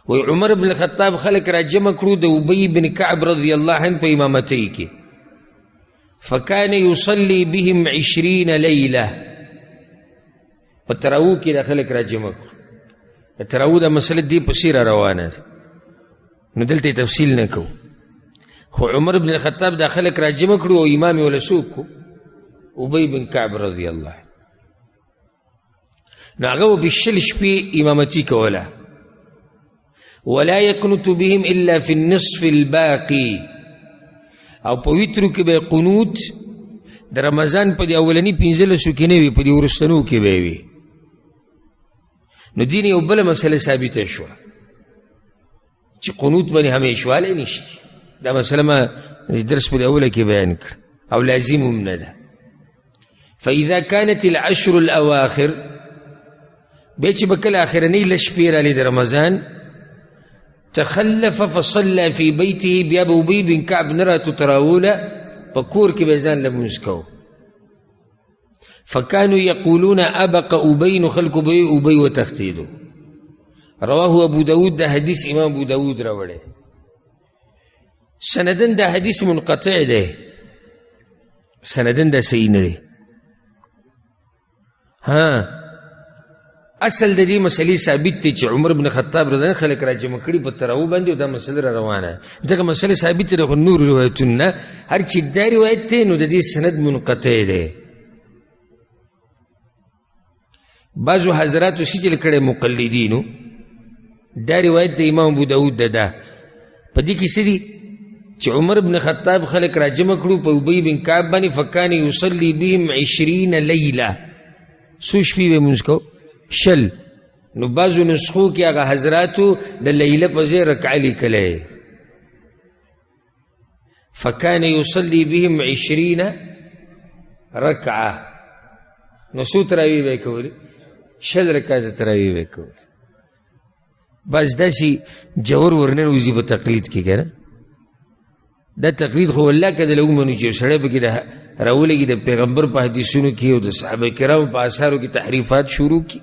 وعمر بن الخطاب خلق را جمع کړو د أبي بن كعب رضي الله عنه په امامتۍ کې. فكان يصلي بهم 20 ليلة. په تراوو کې دا خلق را جمع کړو. تراوو دا مسله دی په سیره روانه ده، نو دلته تفصیل نه کوو. خو عمر بن الخطاب دا خلق را جمع کړو او امام ولا څوک کو؟ ابی بن کعب رضی الله عنه. نو هغه په شل شپې امامتي کوله. ولا يقنط بهم الا في النصف الباقي. او په وترو کې به قنوت د رمضان په دی اولنی 15 کې نه وي، په دی ورستنو کې به وي. نو دین یو بل مسله ثابته شو چې قنوت باندې همیشوالی نشته. دا مسله ما درس په اوله کې بیان کړ او لازم هم نه ده. فاذا كانت العشر الاواخر، بیا چې به کله اخرنۍ لس شپې رالې د رمضان، تخلف فصلى في بيته، بیا به ابی بن کعب نه راتو تراوله، په کور کې به ځان لمونځ کوو. فكانوا يقولون ابق ابي، نو خلکو به ابي وتختیدو. رواه ابو داود، دا حدیث امام ابو داود راوړی. سندن دا حدیث منقطع ده، سندن دا صحیح نه ده. ها اصل د دې مسلې ثابت دی چې عمر بن خطاب رضی الله عنه خلک را جمع کړي په تراوو باندې او دا مسله را روانه. دغه مسله ثابت ده، خو نور روایتونه هر چې دا روایت دی نو د دې سند منقطع دی. بعضو حضراتو سجل کړي مقلدینو دا روایت د امام ابو داود ده. په دې کې څه دي چې عمر بن خطاب خلک را جمع کړو په ابی بن کعب باندې. فکان یصلی بهم 20 لیله، څو شپې به مونځ کو؟ شل. نو بعضو نسخو کې هغه حضراتو د لیله په ځای رکعه لیکلی. فکان یصلی بهم 20 رکعه، نو څو تراویح به یې کولې؟ شل رکعته تراویح به یې کولې. بس داسې جوور ورننوځي په تقلید کې که نه. دا تقلید خو الله که دله ومنو چې سړی پکې د راولګي د پیغمبر په حدیثونو کې او د صحابه کرامو په اثارو کې تحریفات شروع کړي.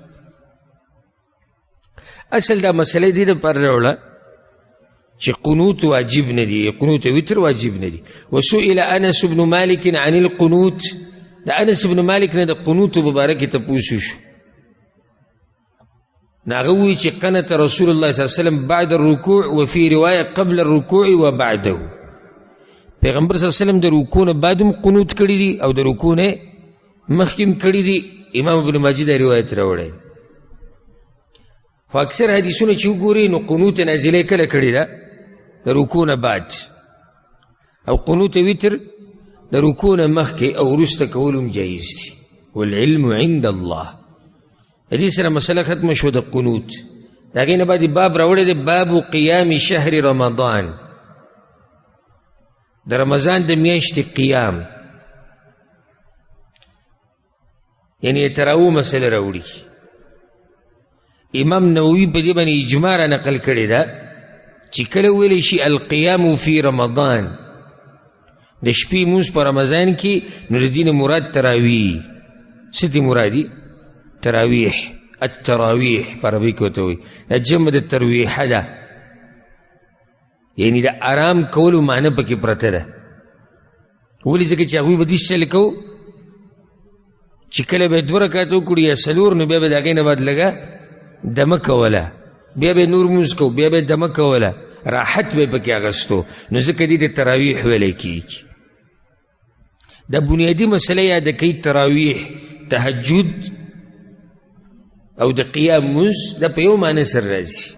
اصل دا مسله دې دپاره راوړه چې قنوت واجب نه دي، قنوت وتر واجب نه دي. وسئل انس بن مالک عن القنوت، د انس بن مالک نه د قنوت په باره کې تپوس وشو. نو هغه وایي چې قنت رسول الله صلی الله علیه وسلم بعد الرکوع وفي روايه قبل الرکوع وبعده. پیغمبر صلی الله علیه وسلم د رکوع نه بعد هم قنوت کړي دي او د رکوع نه مخکې هم کړي دي. امام ابن ماجه دا روایت راوړی. خو اکثر حدیثونه چې وګورئ نو قنوت نازله کله کړې ده؟ د رکوع نه بعد. او قنوت وتر د رکوع نه مخکې او وروسته کول هم جایز دي. والعلم عند الله. دې سره مسله ختمه شوه د قنوت. د هغې نه بعد باب راوړی دی باب قیام شهر رمضان، د رمضان د میاشتې قیام، یعنی تراوو مسله راوړي. امام نووي په دې باندې اجماع را نقل کړې ده چې کله ویلی شي القیام فی رمضان، د شپې مونځ په رمضان کې، نو د دې نه مراد تراویح. څه دې مرادي؟ تراویح. التراویح په عربي کې ورته وایي، دا جمع د ترویحه ده، یعنی د آرام کولو معنی پکې پرته ده. ولې؟ ځکه چې هغوی به داسې چل کوو چې کله به 2 رکعته وکړو یا 4، نو بیا به د هغې نه بعد لږه دمه کوله، بیا به نور مونځ کوو، بیا به دمه کوله، راحت به پکې اخیستو. نو ځکه دې د تراویح ویلی کېږي. دا بنیادي مسله یاده کوي، تراویح، تهجد او د قیام مونځ دا په یو معنی سره راځي.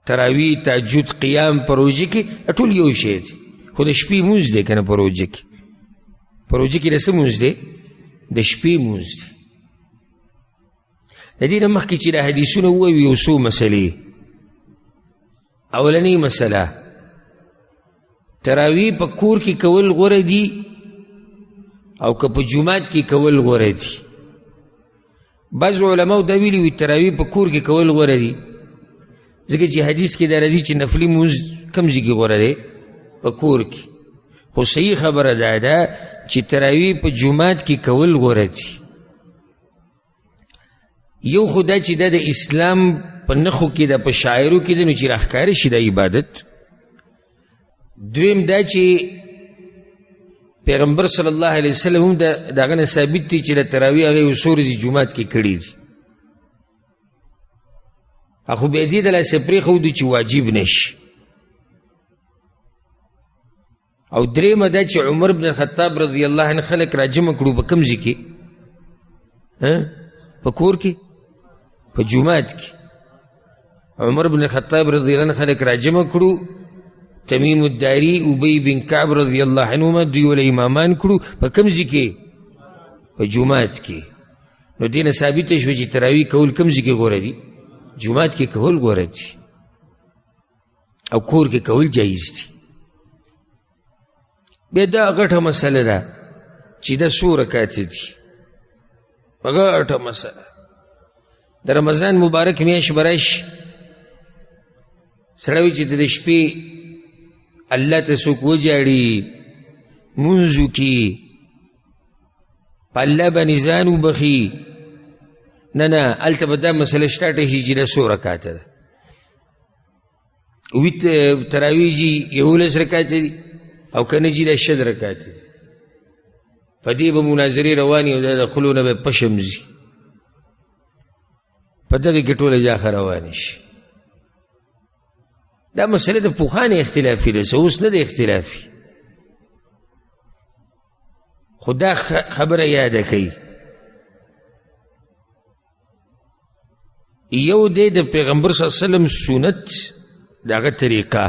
تراوی تهجد قیام په روژه کې ټول یو شی دی خو د شپې مونځ دی که نه په روژه کې په روژه کې د څه مونځ دی د شپې مونځ دی د دې نه مخکې چې د حدیثونه ووایو یو څو مسلې اولنۍ مسله تراوی په کور کې کول غوره دي او که په جومات کې کول غوره دي بعض علماو دا ویلي وي تراوی په کور کې کول غوره دي ځکه چې حدیث کې دا راځي چې نفلي مونځ کوم ځای کې غوره دی په کور کې خو صحیح خبره دا ده چې تراوی په جومات کې کول غوره دي یو خو دا چې دا د اسلام په نښو کې ده په شاعرو کې ده نو چې راښکاره شي دا عبادت دویم دا چې پیغمبر صلی الله علیه وسلم هم د هغه نه ثابت دی چې د تراویح هغه یو څو ورځې جومات کې کړي دي خو بیا دې دلاسې پرېښودو چې واجب نشي او درېیمه دا چې عمر بن الخطاب رضی الله عنه خلک راجمع کړو په کوم ځای کې په کور کې په جومات کې عمر بن الخطاب رضی الله عنه خلک راجمع کړو تمیم الداری ابی بن کعب رضی الله عنهما دوی ولا امامان کړو په کوم ځای کې په جومات کې نو دې نه ثابته شوه چې تراویح کول کوم ځای کې غوره دي جومات کې کول غوره دي او کور کې کول جایز دي بیا دا غټه مسله ده چې دا څو رکعات دي غټه مسله د رمضان مبارک میاشت به راشي سړی وي چې د شپې الله ته څوک وجاړي مونځ وکړي په الله باندې ځان وبخي نه هلته به دا مسله سټارټه شي چې دا څو رکعاته ده وي تراویح جي 11 رکعاته دي او که نه جي دا 6 رکعاته دي په دې به مناظرې روانې او دا د خلو نه به پشم ځي په دغې کې ټوله جاخه روانې شي دا مسله د پوخانې اختلافي ده څه اوس نه ده اختلافي خو دا خبره یاده کوي یو دی د پیغمبر صلی الله علیه وسلم سنت د هغه طریقه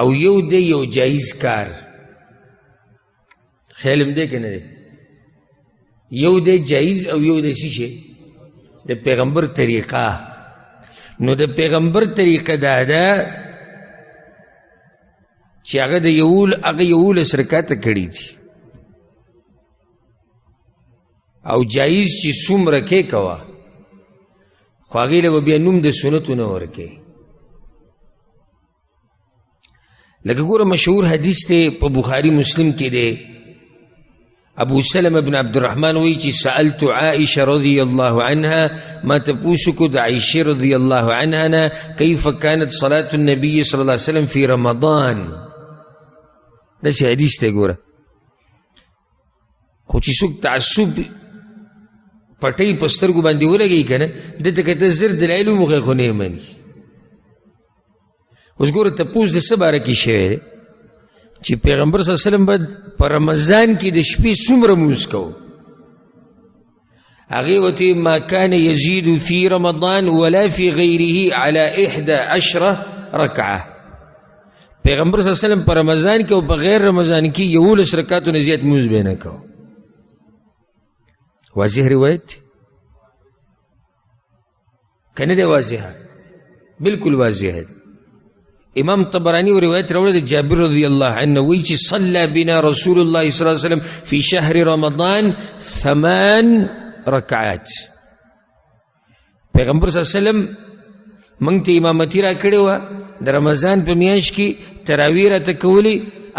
او یو دی یو جایز کار خیال هم دی که نه دی یو دی جایز او یو دی څه شی د پیغمبر طریقه نو د پیغمبر طریقه دا ده چې هغه د هغه 11 رکعاته کړي دي او جایز چې څومره کې کوه خو هغې له به بیا نوم د سنتو نه ورکوي لکه ګوره مشهور حدیث دی په بخاري مسلم کې دی ابو سلمة بن عبد الرحمن وی چې سألت عائشة رضی الله عنها ما تپوسکو د عائشة رضی الله عنها كيف كانت صلاة النبي صلى الله عليه وسلم في رمضان دا سی حدیث دی ګوره خو چې څوک تعصب پټۍ په سترګو باندې ولګوي که نه دته که ته زر دلایل وموښې خو نه یې مني اوس ګوره تپوس د څه باره کې شوی دی چې پیغمبر صلی الله علیه وسلم به په رمضان کې د شپې څومره مونځ کوو هغې ورته ما کان یزید فی رمضان ولا فی غیره علی 11 رکعه پیغمبر صلی الله علیه وسلم په رمضان کې او په غیر رمضان کې 11 رکعاتو نه زیات مونځ به نه کوو واضح روایت که نه دی واضحه بالکل واضحه امام طبرانی و روایت راوړی د جابر رضی الله عنه وی چې صلى بنا رسول الله صلی الله علیه وسلم فی شهر رمضان 8 رکعات پیغمبر صلی الله علیه وسلم موږ ته امامتي را کړې وه د رمضان په میاشت کې تراویح راته کولې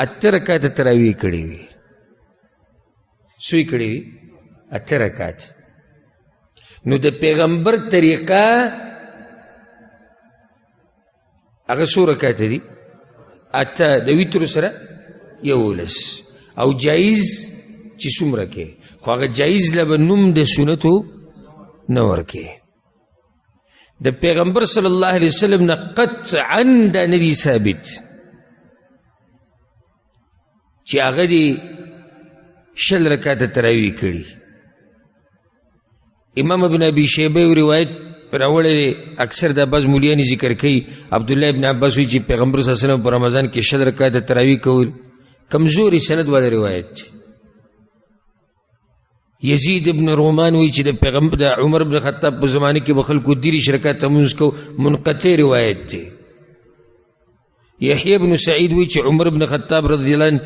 8 رکعاته تراویح کړې وي څو یې کړې وي 8 رکعات نو د پیغمبر طریقه هغه څو رکعاته دي 8 د ویترو سره 11 او جایز چې څومره کې خو هغه جایز له به نوم د سنتو نه ورکې د پیغمبر صلی الله علیه وسلم نه قطعا دا نه دي ثابت چې هغه دې 6 رکعاته تراویح کړي امام ابن ابي شیبه روایت راوړی اکثر دا بعض مولیانی ذکر کوي عبدالله ابن عباس وایي چې پیغمبر صلی الله علیه وسلم په رمضان کې 6 رکعاته تراویح کول کمزوري سند والا روایت دی. یزید ابن رومان وایي چې د پیغمبر د عمر ابن خطاب په زمانه کې به خلکو 30 رکعاته لمونځ کو، منقطع روایت دی. یحیی ابن سعید وایي چې عمر ابن خطاب رضی الله عنه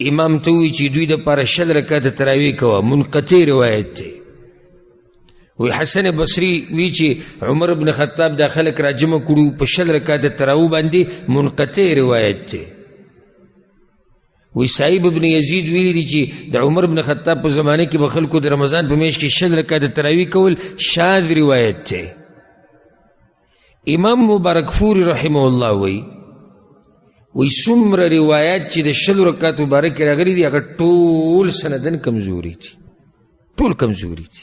امام ته وایي چې دوی دپاره 6 رکعاته تراویح کوه، منقطع روایت دی. وی حسن بصری وی چې عمر ابن خطاب دا خلق را جمع کړو په 6 رکعاته تراویح باندې، منقطع روایت دی. وی صاحب ابن یزید ویلی دی چې د عمر ابن خطاب په زمانه کې به خلکو د رمضان په میاشت کې 6 رکعاته تراویح کول شاذ روایت دی. امام مبارک فوری رحمه الله وی څومره روایات چې د 6 رکعات مبارک راغلي دي هغه ټول سندن کمزوري دي، ټول کمزوري دي.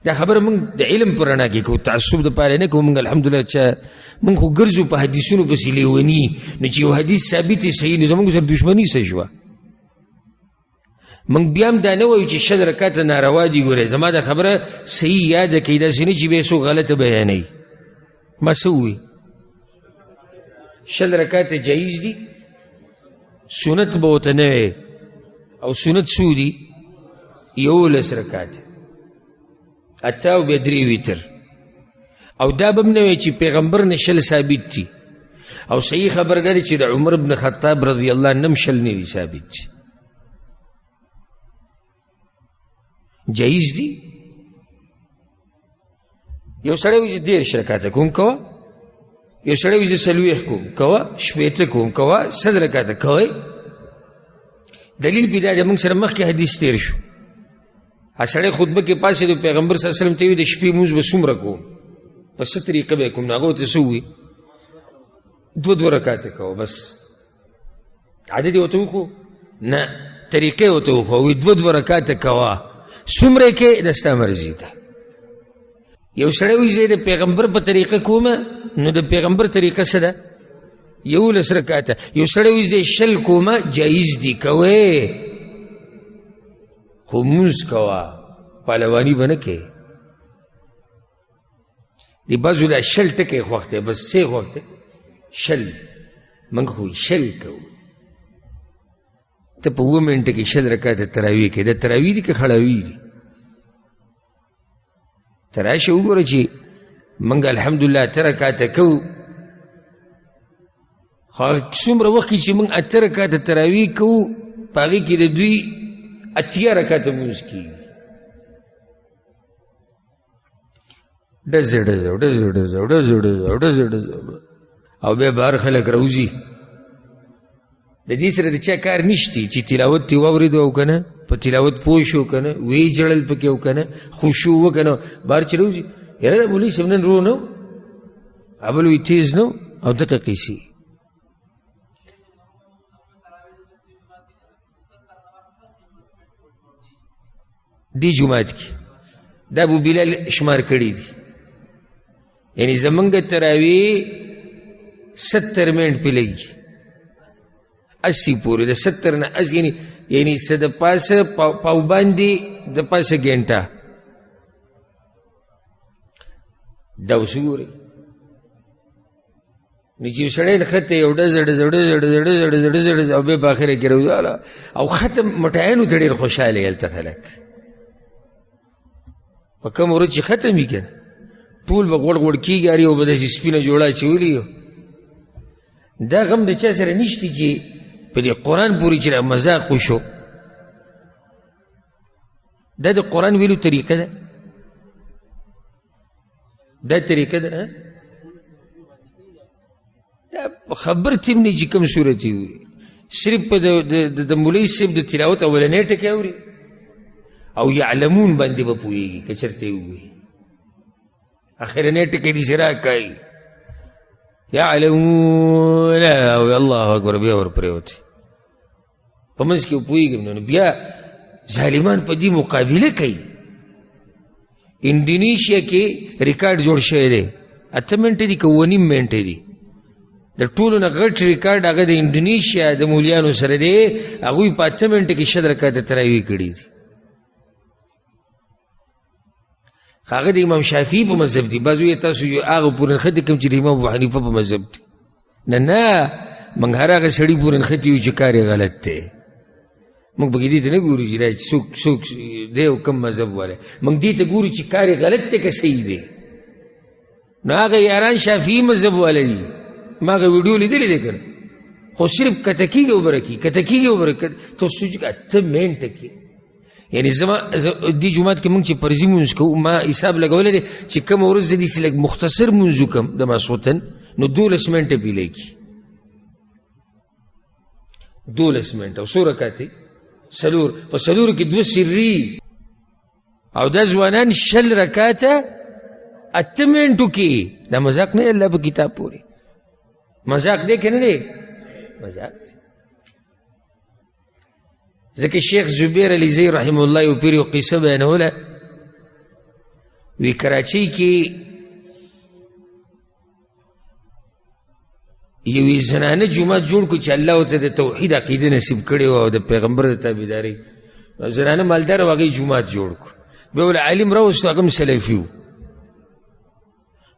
دا خبره موږ د علم په رڼا کې کوو، تعصب دپاره نه کوو. موږ الحمدلله چې موږ خو ګرځو په حدیثونو پسې لیوني، نو چې یو حدیث ثابت صحیح نو زموږ سره دشمني څه شوه؟ موږ بیا هم دا نه وایو چې 6 رکعاته ناروا دي. ګورئ زما دا خبره صحیح یاده کړئ، داسې نه چې بیا څوک غلطه بیانوي. ما څه ووایي؟ 6 رکعاته جایز دي، سنت به ورته نه وی، او سنت څو دي؟ 11 رکعاته، 8 او بیا 3 ویتر. او دا به هم نه وی چې پیغمبر نه 6 ثابت دي، او صحیح خبر دا دی چې د عمر بن خطاب رضی الله عنه هم 6 نه دي ثابت دي. جایز دي. یو سړی وایي چې 10 رکعاته کوم کوه، یو سړی وایي چې 40 کوم کوه، 80 کوم کوه، 100 رکعاته کوئ. دلیل پې دا دی موږ سره مخکې حدیث تیر شو، سړی خطبه کې پاسېدو، پیغمبر صلی الله علیه وسلم ته وایي د شپې لمونځ به څومره کوم، په څه طریقه به یې کوم؟ نو هغه ورته څه ووایي؟ 2 رکعاته کوه بس. عدد یې ورته وښو؟ نه، طریقه یې ورته وښو. وایي 2 رکعاته کوه، څومره یې کې دا ستا مرضي ده. یو سړی وایي زه د پیغمبر په طریقه کومه، نو د پیغمبر طریقه څه ده؟ 11 رکعاته. یو سړی وایي زه 6 کومه، جایز دي کوئ، خو مونځ کوه، پهلواني به نه کوې. د بعضو دا 6 ټکی خوښ دی، بس څه خوښ دی؟ 6. موږ خو 6 کوو. ته په 7 منټه کې 6 رکعاته تراویح کوې، د تراویح دي که خړاوي دي؟ ته راشه وګوره چې موږ الحمدلله 8 رکعاته کوو، خو څومره وخت کې چې موږ 8 رکعاته تراویح کوو په هغې کې د دوی 8 رکعاته لمونځ کېږي. ډزه ډزه ډزه ډزه ډزه ډزه ډزه ډزه، او بیا بهر خلک راوځي. د دې سره د چا کار نشتی چې تلاوت دې واورېدو او که نه په تلاوت پوه شو که نه، ویې جړل پکې او که نه، خشوع وکړه نو بهر چې راوځي یاره دا مولوي صاحب نن رو نه و، بل وایي تیز نه و، او دغه قیسې. دی جماعت کې دا ابو بلال شمار کړي دي، یعنی زمونږ د تراویح 70 منټ پې لګي، 80 پورې، د 70 نه 80 یعنی څه د پاسه پاو باندې د پاسه ګنټه. دا اوس وګورئ نو چې یو سړی نښته یو ډزه ډزه ډزه ډزه ډزه ډزه ډزه ډزه او بیا په اخره کې راوځاله او ختم. مټیانو ته ډېر خوشحاله یې هلته خلک په کوم ورځ چې ختم وي که نه ټول به غوړ غوړ کېږي، هر یو به داسې سپینه جوړه اچولي یو. دا غم د چا سره نشته چې په دې قرآن پورې چې مذاق وشو. دا د قرآن ویلو طریقه ده، دا طریقه ده. دا خبر تیم نه چې کوم صورت وي، صرف په د مولوي صاحب د تلاوت اولنی ټکی اوري او یعلمون باندې به پوهېږي که چېرته یې ووایي، اخرنی ټکی دې سې راکوي یعلمون او الله اکبر بیا ورپرېوتی په منځ کې پوهېږم. نو بیا ظالمان په دې مقابله کوي. انډونیشیا کې ریکارډ جوړ شوی دی، 8 منټې دي که 9 منټې دي، د ټولو نه غټ ریکارډ هغه د انډونیشیا د مولیانو سره دی. هغوی په 8 منټې کې 6 رکعاته تراویح کړي دي. هغه د امام شافعي په مذهب دي. بعض وایي تاسو هغه پورنختی کوم چې د امام ابو حنیفه په مذهب دي. نه موږ هر هغه سړي پورنختی یو چې کار یې غلط دی. موږ پکې دې ته نه ګورو چې څوک دی او کوم مذهب والی، موږ دې ته ګورو چې کار یې غلط دی که صحیح دی. نو هغه یاران شافعي مذهب والی دي، ما هغه ویډیو لیدلی دی که نه، خو صرف کته کېږي اوبره کېږي، کته کېږي اوبره ته سوچ 8 منټه کې. یعنی زما دې جومات کې موږ چې فرضي مونځ کوو، ما حساب لګولی دی چې کومه ورځ زه داسې لږ مختصر مونځ وکړم د ماسخوتن، نو 12 منټه پې لګي. 12 منټه او څو رکعتې؟ څلور. په څلورو کې 2 سري او دا ځوانان 20 رکعته 8 منټو کې. دا مذاق نه الله په کتاب پورې مذاق دی که نه دی؟ مذاق دی. ځکه شیخ زبیر علیزی رحمه الله یو پیر یو قصه بیانوله، وی کراچۍ کې یوې زنانه جومات جوړ کړو چې الله ورته د توحید عقیده نصیب کړې وه او د پیغمبر د تابعدارۍ. زنانه مالداره وه، هغې جومات جوړ کړو. بیا ول عالم راوستو، هغه هم سلفي و.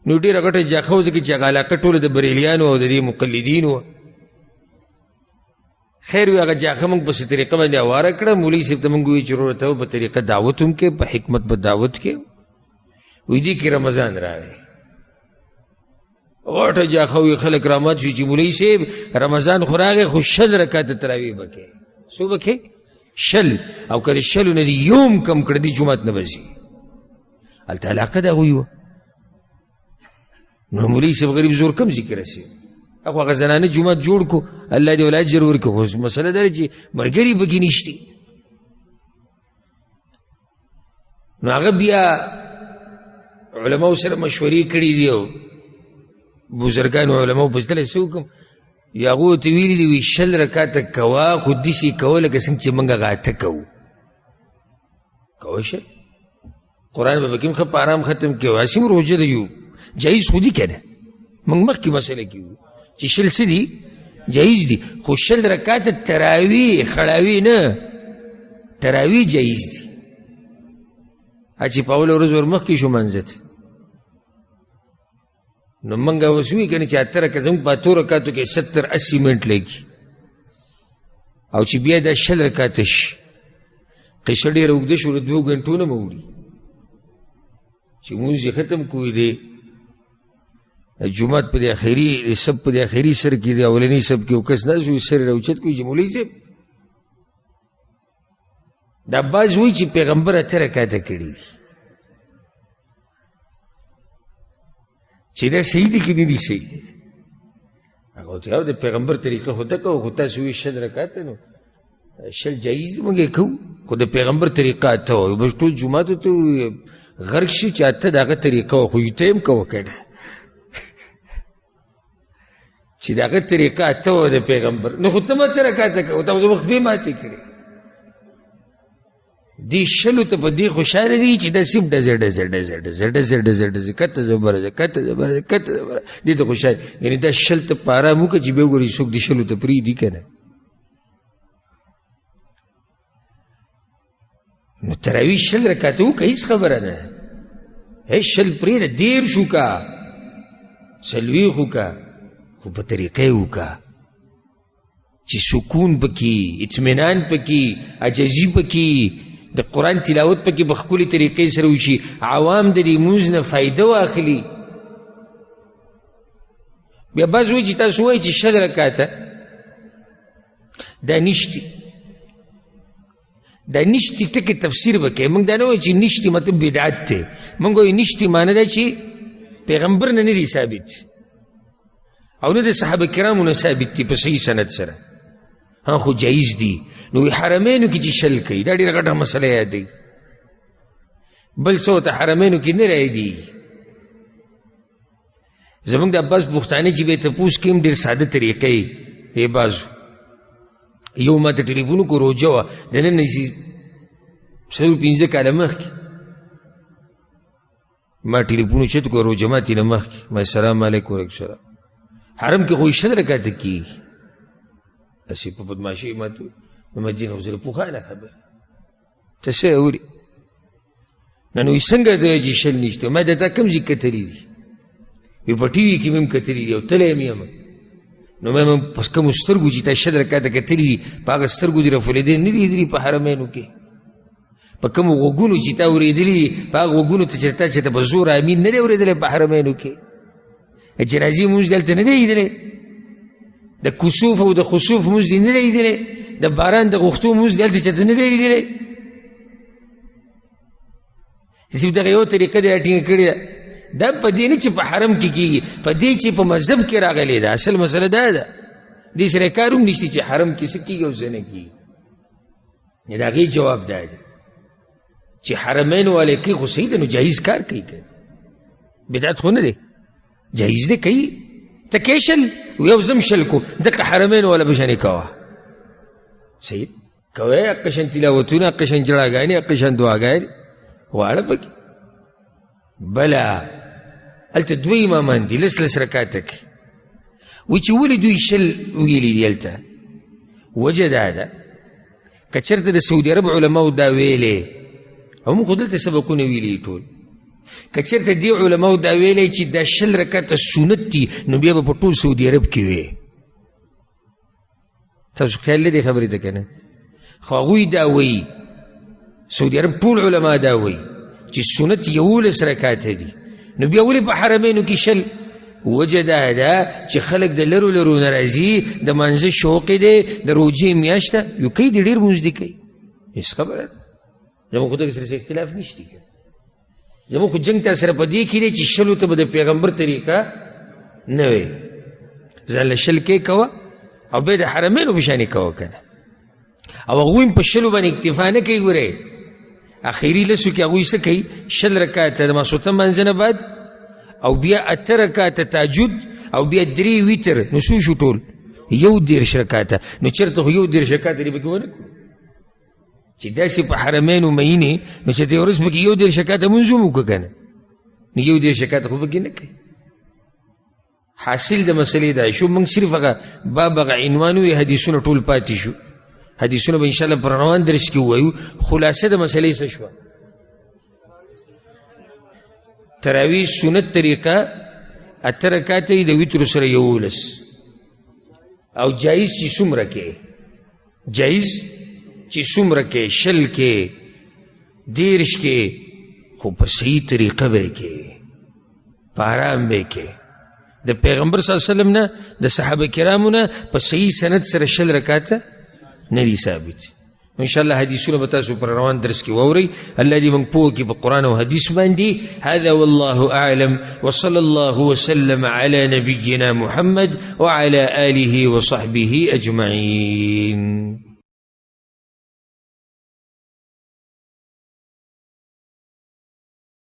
نو ډېره غټه جاښه وه، ځکه چې هغه علاقه ټوله د بریلیانو او د دې مقلدینو وه. خیر وي هغه جاښه موږ پسې طریقه باندې اواره کړه. مولوي صاحب ته موږ ووایي چې وروره ته په طریقه دعوت هم کې، په حکمت به دعوت کې. وایي دې کې رمضان راغی، غټه جاښه وي، خلک رامات شو چې مولوي صاحب رمضان خو راغی، خو 20 رکعته تراویح به کوې. څو به کوې؟ 20. او که د 20 نه دې یوم کم کړه دې جومات نه به ځي. هلته علاقه د هغوی وه. نو مولوي صاحب غریب زور کم ځي کې رسېږي. اخو هغه زنانه جومات جوړ کو، الله دې ولایت اجر ورکړي. خو مسله دا ده چې ملګري پکې نشته. نو هغه بیا علماو سره مشورې کړي دي او بزرګانو علماو پوښتنه څه وکړم، هغو ورته ویلي دي 20 رکعته کوه، خو داسې کوه لکه څنګه چې موږ هغه 8 کوو. کوه شه قرآن به پکې هم ښه په ارام ختم کړي. هسې هم روژه ده یو جایز خو دي که نه، موږ مخکې مسله کې وو چې 20 څه دي؟ جایز دي. خو 20 رکعته تراویح خړاوي نه، تراویح جایز دي. چې په اوله ورځ ورمخکې شو منځت، نو موږ اوس وایي که نه چې 8 رکعته زموږ په 8 رکعتو کې 70-80 منټ لګي. او چې بیا دا 20 رکعته شي، قصه ډېره اوږده شو، 2 غنټو نه به وړي چې مونځ یې ختم کوی دی. جومات په دې اخري سب په دې اخري سر کې دی، اولني سب کې یو کس ناست وي، سر یې راوچت کوي چې مولوي صاحب دا بعض وایي چې پیغمبر 8 رکعته کړي دي، چې دا صحیح دي که نه دي صحیح. هغه ورته یو د پیغمبر طریقه خو ده کوو، خو تاسو وایي 20 رکعته، نو 20 جایز دي موږ یې کوو، خو د پیغمبر طریقه 8 وایي. بس ټول جوماتو ته غرق شي چې 8 د هغه طریقه وه، خو ته یې هم کوه که نه چې د هغه طریقه 8 وه د پیغمبر، نو خو ته هم 8 رکعته کوه، تا خو زموږ خپې ماتې کړې. دې 20 ته په دې خوشحاله دي چې دا صرف ډزه ډزه ډزه ډزه ډزه ډزه ډزه کته زبره ده، کته زبره ده، کته زبره، دې ته خوشحاله. یعنې دا 20 ته په ارام وکړه چې بیا وګورې څوک دې 20 ته پرېږدي که نه. نو تراویح 20 رکعته وکړه، هېڅ خبره نه. 20 پرېږده، 13 وکړه، 40 وکړه، خو په طریقه یې وکړه چې سکون پکې، اطمینان پکې، عجزي پکې، د قرآن تلاوت پکې په ښکلې طریقې سره وشي، عوام د دې مونځ نه فایده واخلي. بیا بعض وایي چې تاسو وایي چې 20 رکعته دا نشتي، دا نشتي ټکي تفسیر وکړئ. موږ دا نه وایو چې نشتي مطلب بدعت دی، موږ وایو نشتي معنی ده چې پیغمبر نه دی ثابت او نه د صحابه کرامو نه ثابت دي په صحیح سند سره. ها خو جایز دي. نو حرمینو کې چې 20 کوي، دا ډېره غټه مسله یادوي. بل څه ورته حرمینو کې نه رایدي. زموږ د عباس بختاني چې به یې تپوس کوي هم ډېر ساده طریقه یې بازو. یو ما ته ټلیفون وکړو، روژه وه د نن 4-5 کاله مخکې، ما ټلیفون اوچت کړو، روژه ماتې نه مخکې، ما السلام علیکم. وعلیکم السلام. حرم کې خو 20 رکعته کېږي، داسې په بدماشي یې ماته وویل. نو مدینه وزله پوښانه خبره ته څه اوري. نو څنګه د چې شل نشته ما د تا کوم ځای کتلی دي وی په ټي وي کې مې هم کتلی دي او تلی مې یم نو ما هم په کومو سترګو چې تا شل رکعته کتلي دي په هغه سترګو دې رافولېدې نه دي لیدلي په حرمینو کې په کومو غوږونو چې تا اورېدلي دي په هغه غوږونو ته چې تا چې ته په زور امین نه دی اورېدلی په حرمینو کې جنازې مونځ دلته نه دی لیدلی د کسوف او د خسوف مونځ دې نه دی لیدلی د باران د غوښتو مونځ دلته چې ته نه دی لیدلی صرف دغه یو طریقه دې راټینګه کړې ده دا په دې نه چې په حرم کې کېږي په دې چې په مذهب کې راغلی ده اصل مسله دا ده دې سره کار هم نشته چې حرم کې څه کېږي او څه نه کېږي د هغې جواب دا دی چې حرمین والی کوي خو صحیح ده نو جایز کار کوي که بدعت خو نه دی جایز دی کوي ته کې شل یو زم شل کو دقه حرمین والا به شانې کوه صحیح کوئ حق شان تلاوتونه حق شان جړاګانې حق شان دعاګانې واړه پکې بله هلته دوه امامان دي لس رکاته کې وایي چې ولې دوی شل ویلي دي هلته وجه دا ده که چېرته د سعودي عرب علماو دا ویلې او موږ خو دلته سبقونه ویلي ټول که چېرته دې علماو دا ویلی چې دا شل رکاته سنت دي نو بیا به په ټول سعودي عرب کې وی تاسو خیال لرئ خبرې ته که نه خو هغوی دا وایي سعودي عرب ټول علما دا وایي چې سنت 11 رکاته دي نو بیا ولې په حرمینو کې شل وجه دا ده چې خلک د لرو لرو نه راځي د مانځه شوق دی د روجې میاشته یو کوي د ډېر مونځ دي کوي هېڅ خبره ده زموږ خو دغه سره اختلاف نشته که زموږ خو جنګ تا سره په دې کې دی چې شلو ته به د پیغمبر طریقه نه وی ځان له شل کې کوه او بیا د حرمینو په شانې کوه که نه او هغوی هم په شلو باندې اکتفا نه کوي ګورئ اخیري لسو کې هغوی څه کوي شل رکاته د ماسخوتن مانځه نه بعد او بیا 8 رکاته تهجد او بیا 3 ویتر نو څو شو ټول 11 رکاته نو چېرته خو 11 رکاته دې پکې ونه کړو چې داسې په حرمینو مینې نو چې دې ورځ پکې 11 رکاته مونځ هم وکړه که نه نو 11 رکاته خو پکې نه کوي حاصل د مسلې دا شو موږ صرف هغه باب هغه عنوان وي حدیثونه ټول پاتې شو حدیثونه به انشاءالله پر روان درس کې ووایو خلاصه د مسلې څه شوه تراویح سنت طریقه 8 رکاته یې د وترو سره 11 او جایز چې څومره کې جایز چې څومره کې شل کې 10 کې خو په صحیح طریقه به کې په آرام به کې د پیغمبر صلی الله علیه وسلم نه د صحابه کرامو نه په صحیح سند سره شل رکاته نه دي ثابت انشاءالله حدیثونه به تاسو پر روان درس کې واورئ الله دې موږ پوه کړي په قرآن او حدیث باندې هذا والله اعلم وصلى الله وسلم على نبينا محمد وعلى آله وصحبه اجمعين